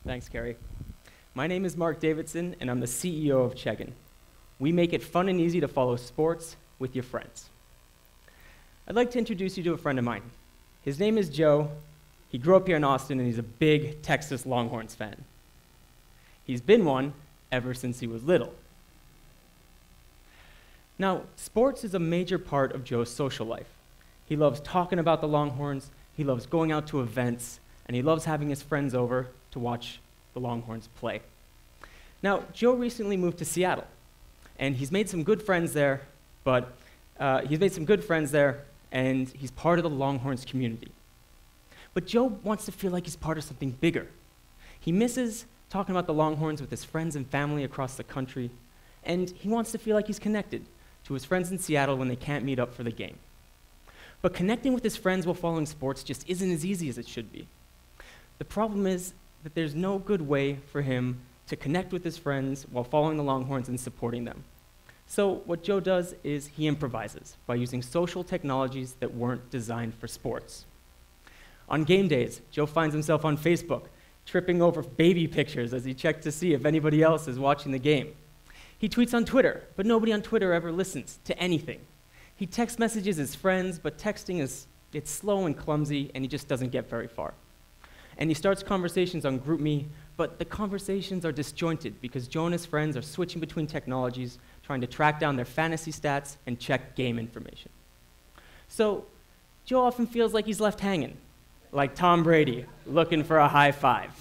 Thanks, Kerry. My name is Mark Davidson, and I'm the CEO of Cheggin. We make it fun and easy to follow sports with your friends. I'd like to introduce you to a friend of mine. His name is Joe. He grew up here in Austin, and he's a big Texas Longhorns fan. He's been one ever since he was little. Now, sports is a major part of Joe's social life. He loves talking about the Longhorns, he loves going out to events, and he loves having his friends over to watch the Longhorns play. Now, Joe recently moved to Seattle, and he's made some good friends there, and he's part of the Longhorns community. But Joe wants to feel like he's part of something bigger. He misses talking about the Longhorns with his friends and family across the country, and he wants to feel like he's connected to his friends in Seattle when they can't meet up for the game. But connecting with his friends while following sports just isn't as easy as it should be. The problem is that there's no good way for him to connect with his friends while following the Longhorns and supporting them. So what Joe does is he improvises by using social technologies that weren't designed for sports. On game days, Joe finds himself on Facebook, tripping over baby pictures as he checks to see if anybody else is watching the game. He tweets on Twitter, but nobody on Twitter ever listens to anything. He text messages his friends, but texting it's slow and clumsy, and he just doesn't get very far. And he starts conversations on GroupMe, but the conversations are disjointed because Joe and his friends are switching between technologies, trying to track down their fantasy stats and check game information. So Joe often feels like he's left hanging, like Tom Brady looking for a high five.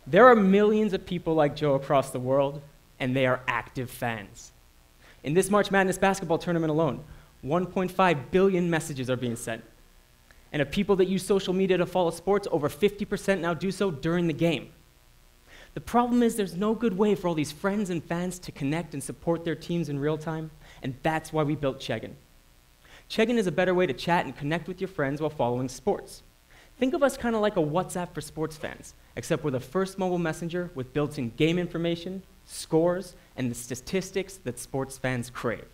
There are millions of people like Joe across the world, and they are active fans. In this March Madness basketball tournament alone, 1.5 billion messages are being sent. And of people that use social media to follow sports, over 50% now do so during the game. The problem is there's no good way for all these friends and fans to connect and support their teams in real time, and that's why we built Cheggin. Cheggin is a better way to chat and connect with your friends while following sports. Think of us kind of like a WhatsApp for sports fans, except we're the first mobile messenger with built-in game information, scores, and the statistics that sports fans crave.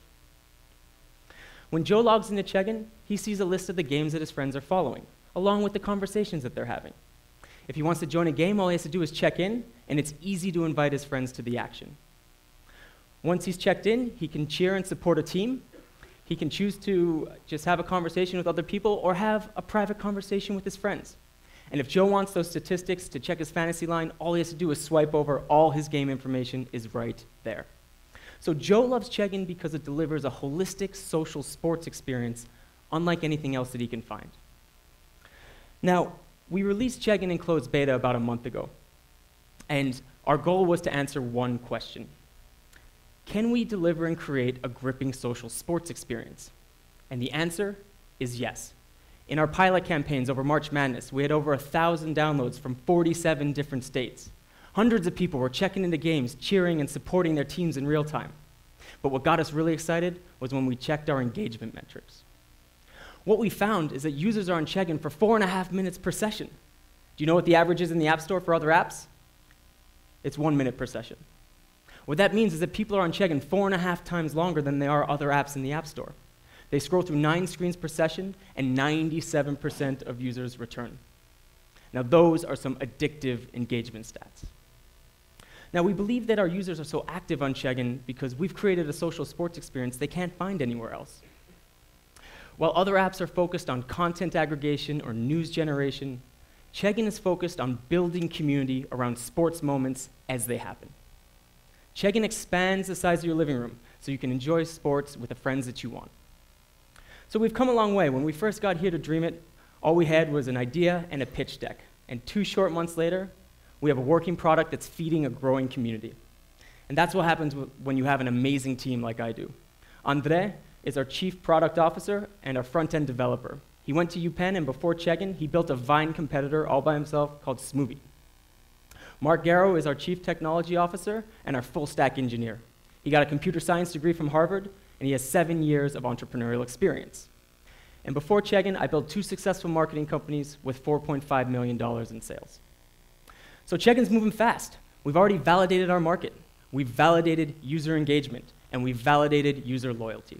When Joe logs into Cheggin, he sees a list of the games that his friends are following, along with the conversations that they're having. If he wants to join a game, all he has to do is check in, and it's easy to invite his friends to the action. Once he's checked in, he can cheer and support a team. He can choose to just have a conversation with other people or have a private conversation with his friends. And if Joe wants those statistics to check his fantasy line, all he has to do is swipe over. All his game information is right there. So Joe loves Cheggin because it delivers a holistic social sports experience unlike anything else that he can find. Now, we released Cheggin in closed beta about a month ago, and our goal was to answer one question. Can we deliver and create a gripping social sports experience? And the answer is yes. In our pilot campaigns over March Madness, we had over 1,000 downloads from 47 different states. Hundreds of people were checking into games, cheering and supporting their teams in real time. But what got us really excited was when we checked our engagement metrics. What we found is that users are on Cheggin for 4.5 minutes per session. Do you know what the average is in the App Store for other apps? It's 1 minute per session. What that means is that people are on Cheggin 4.5 times longer than they are other apps in the App Store. They scroll through 9 screens per session, and 97% of users return. Now, those are some addictive engagement stats. Now, we believe that our users are so active on Cheggin because we've created a social sports experience they can't find anywhere else. While other apps are focused on content aggregation or news generation, Cheggin is focused on building community around sports moments as they happen. Cheggin expands the size of your living room so you can enjoy sports with the friends that you want. So we've come a long way. When we first got here to DreamIt, all we had was an idea and a pitch deck. And 2 short months later, we have a working product that's feeding a growing community. And that's what happens when you have an amazing team like I do. Andre is our chief product officer and our front-end developer. He went to UPenn, and before Cheggin, he built a Vine competitor all by himself called Smoothie. Mark Garrow is our chief technology officer and our full-stack engineer. He got a computer science degree from Harvard, and he has 7 years of entrepreneurial experience. And before Cheggin, I built 2 successful marketing companies with $4.5 million in sales. So Cheggin's moving fast. We've already validated our market. We've validated user engagement, and we've validated user loyalty.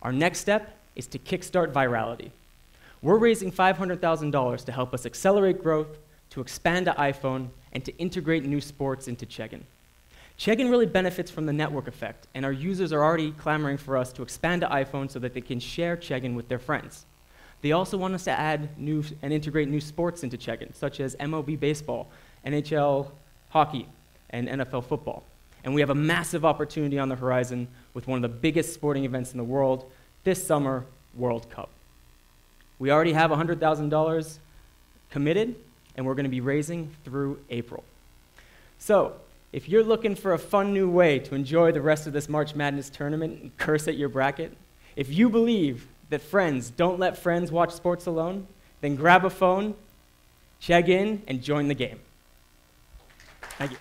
Our next step is to kickstart virality. We're raising $500,000 to help us accelerate growth, to expand to iPhone, and to integrate new sports into Cheggin. Cheggin really benefits from the network effect, and our users are already clamoring for us to expand to iPhone so that they can share Cheggin with their friends. They also want us to add new and integrate new sports into Cheggin, such as MLB baseball, NHL hockey, and NFL football. And we have a massive opportunity on the horizon with one of the biggest sporting events in the world, this summer, World Cup. We already have $100,000 committed, and we're going to be raising through April. So, if you're looking for a fun new way to enjoy the rest of this March Madness tournament and curse at your bracket, if you believe that friends don't let friends watch sports alone, then grab a phone, check in, and join the game. Thank you.